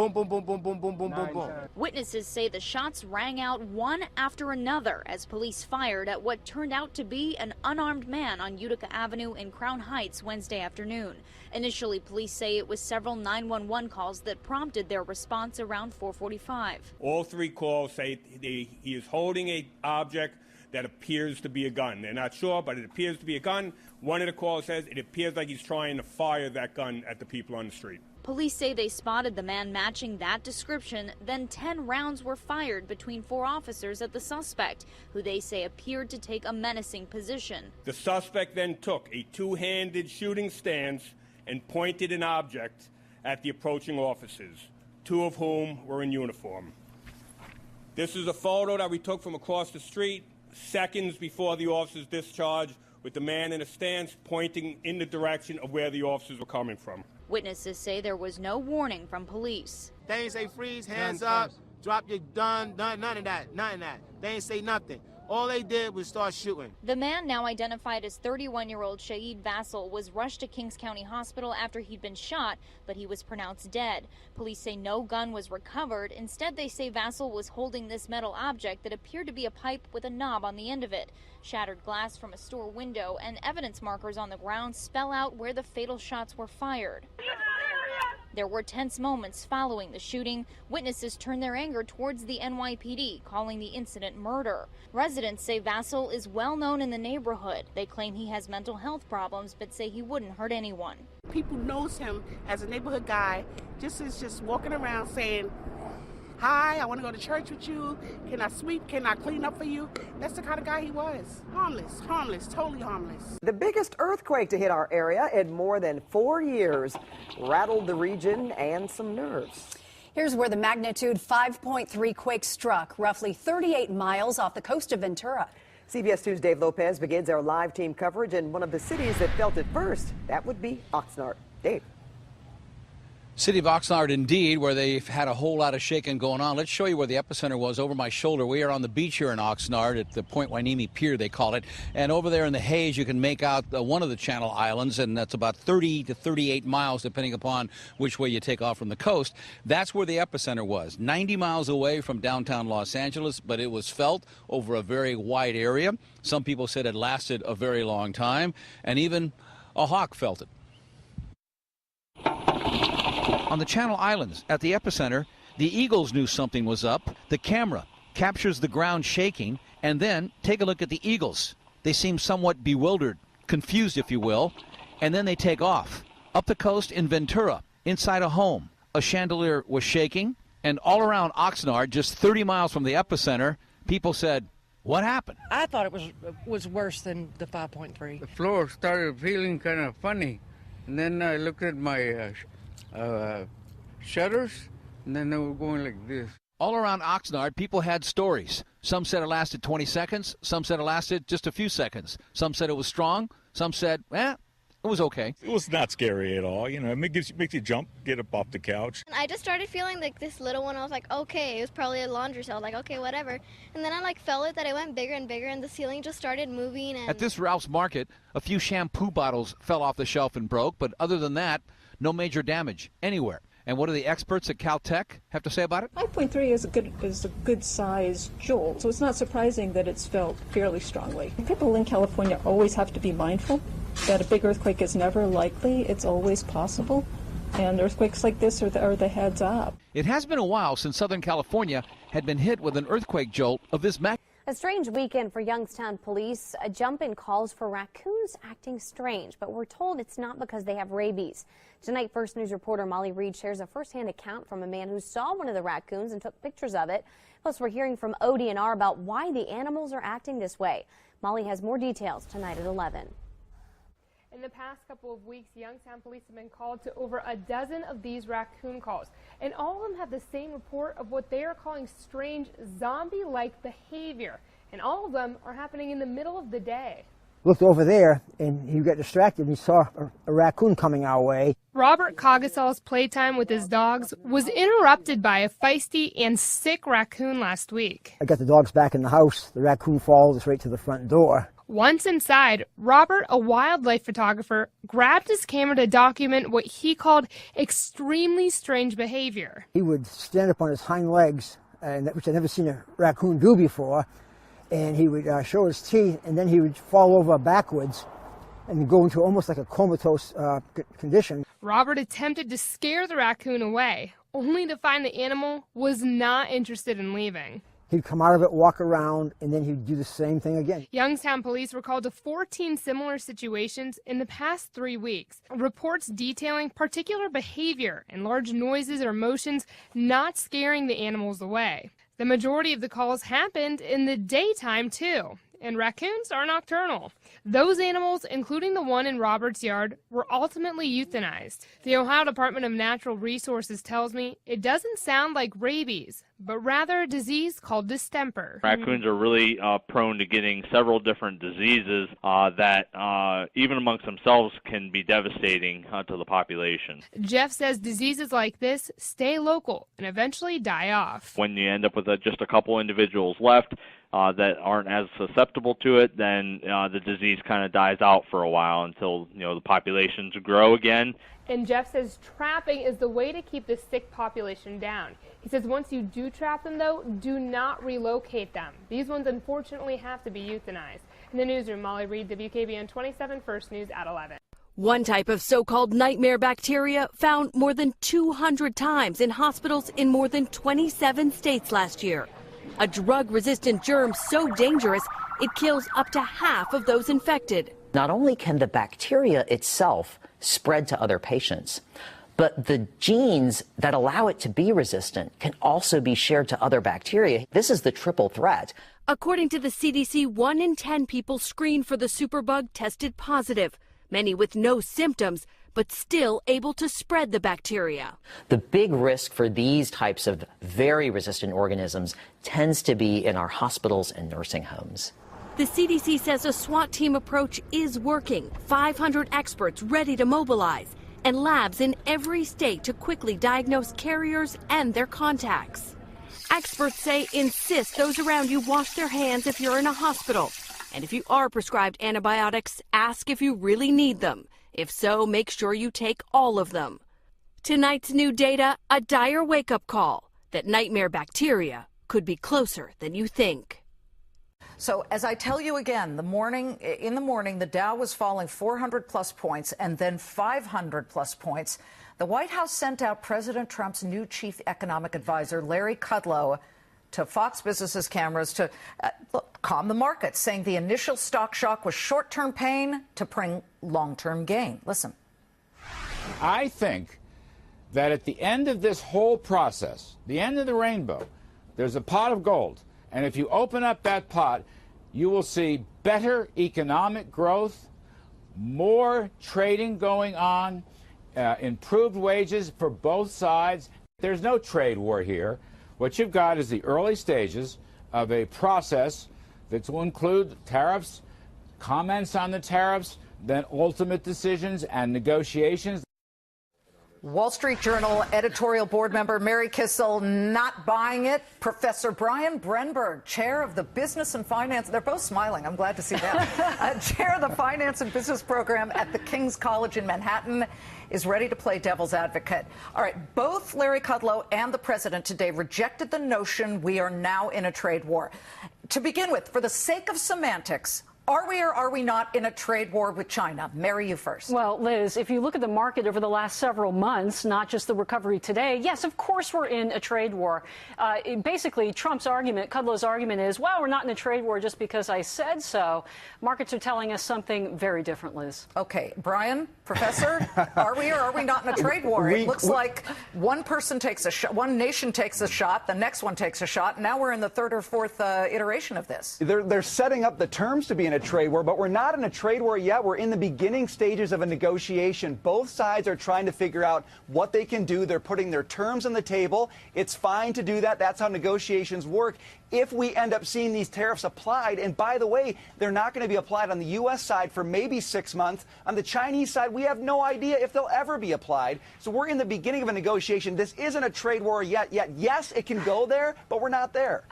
boom, boom, boom, boom, boom, boom, boom, boom, boom. Witnesses say the shots rang out one after another as police fired at what turned out to be an unarmed man on Utica Avenue in Crown Heights Wednesday afternoon. Initially, police say it was several 911 calls that prompted their response around 4:45. All three calls say he is holding an object that appears to be a gun. They're not sure, but it appears to be a gun. One of the calls says it appears like he's trying to fire that gun at the people on the street. Police say they spotted the man matching that description, then 10 rounds were fired between 4 officers at the suspect, who they say appeared to take a menacing position. The suspect then took a two-handed shooting stance and pointed an object at the approaching officers, 2 of whom were in uniform. This is a photo that we took from across the street seconds before the officers discharged, with the man in a stance pointing in the direction of where the officers were coming from. Witnesses say there was no warning from police. They ain't say freeze, hands up, drop your gun, none of that. They ain't say nothing. All they did was start shooting. The man, now identified as 31-year-old Shahid Vassal, was rushed to Kings County Hospital after he'd been shot, but he was pronounced dead. Police say no gun was recovered. Instead, they say Vassal was holding this metal object that appeared to be a pipe with a knob on the end of it. Shattered glass from a store window and evidence markers on the ground spell out where the fatal shots were fired. There were tense moments following the shooting. Witnesses turned their anger towards the NYPD, calling the incident murder. Residents say Vassal is well known in the neighborhood. They claim he has mental health problems, but say he wouldn't hurt anyone. People knows him as a neighborhood guy, just walking around saying, "Hi, I want to go to church with you. Can I sweep? Can I clean up for you?" That's the kind of guy he was. Harmless, totally harmless. The biggest earthquake to hit our area in more than 4 years rattled the region and some nerves. Here's where the magnitude 5.3 quake struck, roughly 38 miles off the coast of Ventura. CBS 2's Dave Lopez begins our live team coverage in one of the cities that felt it first. That would be Oxnard. Dave. City of Oxnard, indeed, where they've had a whole lot of shaking going on. Let's show you where the epicenter was over my shoulder. We are on the beach here in Oxnard at the Point Wainimi Pier, they call it. And over there in the haze, you can make out one of the Channel Islands, and that's about 30 to 38 miles, depending upon which way you take off from the coast. That's where the epicenter was, 90 miles away from downtown Los Angeles, but it was felt over a very wide area. Some people said it lasted a very long time, and even a hawk felt it. On the Channel Islands, at the epicenter, the Eagles knew something was up. The camera captures the ground shaking, and then take a look at the Eagles. They seem somewhat bewildered, confused, if you will, and then they take off. Up the coast in Ventura, inside a home, a chandelier was shaking, and all around Oxnard, just 30 miles from the epicenter, people said, "What happened?" I thought it was worse than the 5.3. The floor started feeling kind of funny, and then I looked at my shutters, and then they were going like this. All around Oxnard, people had stories. Some said it lasted 20 seconds. Some said it lasted just a few seconds. Some said it was strong. Some said, it was okay. It was not scary at all. You know, it makes you jump, get up off the couch. I just started feeling like this little one. I was like, okay, it was probably a laundry cell. Like, okay, whatever. And then I felt it that it went bigger and bigger, and the ceiling just started moving. And... At this Ralph's Market, a few shampoo bottles fell off the shelf and broke, but other than that, no major damage anywhere. And what do the experts at Caltech have to say about it? 5.3 is a good size jolt, so it's not surprising that it's felt fairly strongly. People in California always have to be mindful that a big earthquake is never likely. It's always possible, and earthquakes like this are the heads up. It has been a while since Southern California had been hit with an earthquake jolt of this magnitude. A strange weekend for Youngstown police. A jump in calls for raccoons acting strange, but we're told it's not because they have rabies. Tonight, First News reporter Molly Reed shares a first-hand account from a man who saw one of the raccoons and took pictures of it. Plus, we're hearing from ODNR about why the animals are acting this way. Molly has more details tonight at 11. In the past couple of weeks, Youngstown police have been called to over a dozen of these raccoon calls, and all of them have the same report of what they are calling strange zombie-like behavior, and all of them are happening in the middle of the day. Looked over there, and he got distracted, and he saw a raccoon coming our way. Robert Cogasol's playtime with his dogs was interrupted by a feisty and sick raccoon last week. I got the dogs back in the house. The raccoon followed us right to the front door. Once inside, Robert, a wildlife photographer, grabbed his camera to document what he called extremely strange behavior. He would stand up on his hind legs, which I'd never seen a raccoon do before, and he would show his teeth, and then he would fall over backwards and go into almost like a comatose condition. Robert attempted to scare the raccoon away, only to find the animal was not interested in leaving. He'd come out of it, walk around, and then he'd do the same thing again. Youngstown police were called to 14 similar situations in the past 3 weeks. Reports detailing particular behavior and large noises or motions not scaring the animals away. The majority of the calls happened in the daytime, too. And raccoons are nocturnal. Those animals, including the one in Robert's yard, were ultimately euthanized. The Ohio Department of Natural Resources tells me it doesn't sound like rabies, but rather a disease called distemper. Raccoons are really prone to getting several different diseases that even amongst themselves can be devastating to the population. Jeff says diseases like this stay local and eventually die off. When you end up with just a couple individuals left that aren't as susceptible to it, then the disease kind of dies out for a while until the populations grow again. And Jeff says trapping is the way to keep the sick population down. He says once you do trap them, though, do not relocate them. These ones, unfortunately, have to be euthanized. In the newsroom, Molly Reed, WKBN 27 First News at 11. One type of so-called nightmare bacteria found more than 200 times in hospitals in more than 27 states last year. A drug-resistant germ so dangerous it kills up to half of those infected. Not only can the bacteria itself spread to other patients, but the genes that allow it to be resistant can also be shared to other bacteria. This is the triple threat. According to the CDC, 1 in 10 people screened for the superbug tested positive, many with no symptoms, but still able to spread the bacteria. The big risk for these types of very resistant organisms tends to be in our hospitals and nursing homes. The CDC says a SWAT team approach is working, 500 experts ready to mobilize, and labs in every state to quickly diagnose carriers and their contacts. Experts say insist those around you wash their hands if you're in a hospital. And if you are prescribed antibiotics, ask if you really need them. If so, make sure you take all of them. Tonight's new data, a dire wake-up call that nightmare bacteria could be closer than you think. So as I tell you again, in the morning, the Dow was falling 400-plus points and then 500-plus points. The White House sent out President Trump's new chief economic advisor, Larry Kudlow, to Fox Business's cameras to calm the markets, saying the initial stock shock was short-term pain to bring long-term gain. Listen. I think that at the end of this whole process, the end of the rainbow, there's a pot of gold. And if you open up that pot, you will see better economic growth, more trading going on, improved wages for both sides. There's no trade war here. What you've got is the early stages of a process that will include tariffs, comments on the tariffs, then ultimate decisions and negotiations. Wall Street Journal editorial board member Mary Kissel not buying it. Professor Brian Brenberg, chair of the Business and Finance, they're both smiling, I'm glad to see that, chair of the Finance and Business program at the King's College in Manhattan, is ready to play devil's advocate. All right, both Larry Kudlow and the president today rejected the notion we are now in a trade war. To begin with, for the sake of semantics, are we or are we not in a trade war with China? Mary, you first. Well, Liz, if you look at the market over the last several months, not just the recovery today, yes, of course we're in a trade war. Basically, Trump's argument, Kudlow's argument is, well, we're not in a trade war just because I said so. Markets are telling us something very different, Liz. Okay, Brian, Professor, are we or are we not in a trade war? It looks like one person takes a shot, one nation takes a shot, the next one takes a shot, and now we're in the third or fourth iteration of this. They're setting up the terms to be in a trade war, but we're not in a trade war yet. We're in the beginning stages of a negotiation. Both sides are trying to figure out what they can do. They're putting their terms on the table. It's fine to do that. That's how negotiations work. If we end up seeing these tariffs applied, and by the way, they're not going to be applied on the U.S. side for maybe 6 months. On the Chinese side, we have no idea if they'll ever be applied. So we're in the beginning of a negotiation. This isn't a trade war yet. Yes, it can go there, but we're not there.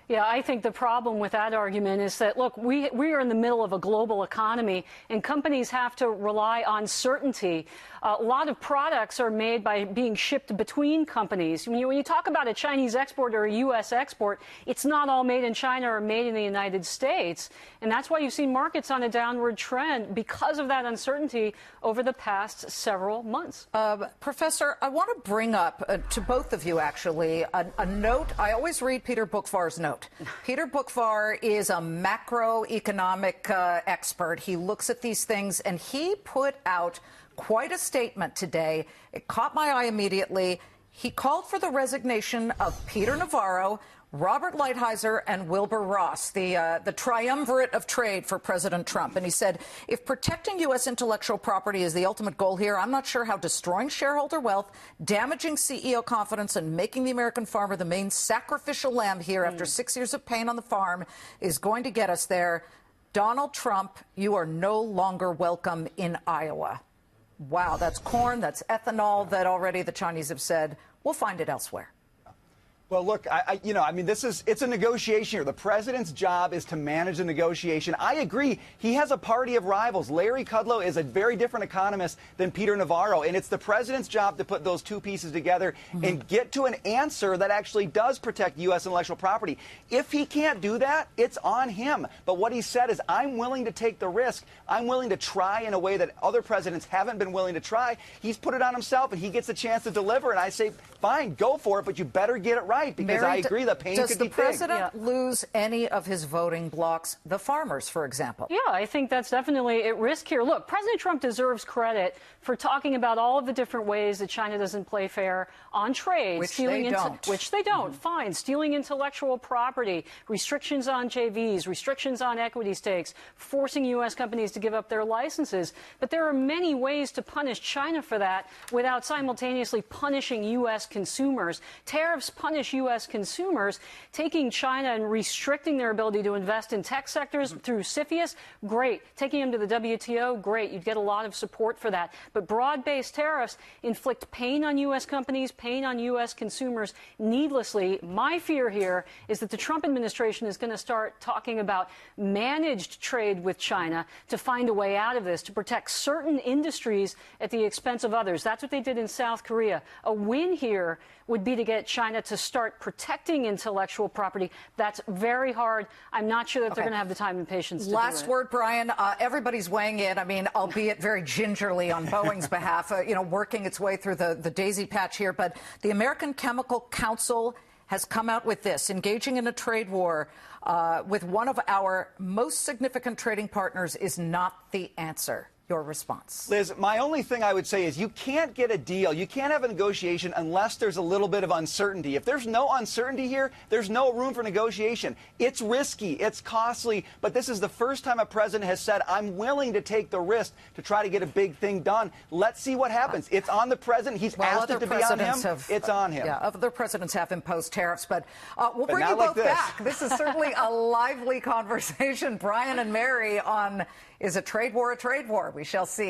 Yeah, I think the problem with that argument is that, look, we are in the middle of a global economy, and companies have to rely on certainty. A lot of products are made by being shipped between companies. When you talk about a Chinese export or a U.S. export, it's not all made in China or made in the United States. And that's why you've seen markets on a downward trend because of that uncertainty over the past several months. Professor, I want to bring up to both of you, actually, a note. I always read Peter Bookvar's note. Peter Bookvar is a macroeconomic expert. He looks at these things, and he put out quite a statement today. It caught my eye immediately. He called for the resignation of Peter Navarro, Robert Lighthizer, and Wilbur Ross, the triumvirate of trade for President Trump. And he said, if protecting U.S. intellectual property is the ultimate goal here, I'm not sure how destroying shareholder wealth, damaging CEO confidence, and making the American farmer the main sacrificial lamb here after 6 years of pain on the farm is going to get us there. Donald Trump, you are no longer welcome in Iowa. Wow, that's corn, that's ethanol that already the Chinese have said, we'll find it elsewhere. Well, look, it's a negotiation here. The president's job is to manage the negotiation. I agree. He has a party of rivals. Larry Kudlow is a very different economist than Peter Navarro, and it's the president's job to put those two pieces together and get to an answer that actually does protect U.S. intellectual property. If he can't do that, it's on him. But what he said is, I'm willing to take the risk. I'm willing to try in a way that other presidents haven't been willing to try. He's put it on himself, and he gets a chance to deliver. And I say, fine, go for it, but you better get it right. Because Mary, I agree, the pain could be big. Does the president lose any of his voting blocs, the farmers, for example? Yeah, I think that's definitely at risk here. Look, President Trump deserves credit for talking about all of the different ways that China doesn't play fair on trade. Which they don't. Fine. Stealing intellectual property, restrictions on JVs, restrictions on equity stakes, forcing U.S. companies to give up their licenses. But there are many ways to punish China for that without simultaneously punishing U.S. consumers. Tariffs punish U.S. consumers. Taking China and restricting their ability to invest in tech sectors through CFIUS, great. Taking them to the WTO, great. You'd get a lot of support for that. But broad-based tariffs inflict pain on U.S. companies, pain on U.S. consumers needlessly. My fear here is that the Trump administration is going to start talking about managed trade with China to find a way out of this, to protect certain industries at the expense of others. That's what they did in South Korea. A win here would be to get China to start protecting intellectual property. That's very hard. I'm not sure that they're going to have the time and patience to do it. Last word, Brian. Everybody's weighing in. I mean, albeit very gingerly on Boeing's behalf, working its way through the daisy patch here. But the American Chemical Council has come out with this, engaging in a trade war with one of our most significant trading partners is not the answer. Your response. Liz, my only thing I would say is you can't get a deal, you can't have a negotiation unless there's a little bit of uncertainty. If there's no uncertainty here, there's no room for negotiation. It's risky, it's costly, but this is the first time a president has said, I'm willing to take the risk to try to get a big thing done. Let's see what happens. It's on the president. He's asked it to be on him. It's on him. Yeah, other presidents have imposed tariffs, but we'll bring you both back. This is certainly a lively conversation, Brian and Mary, on is a trade war a trade war? We shall see.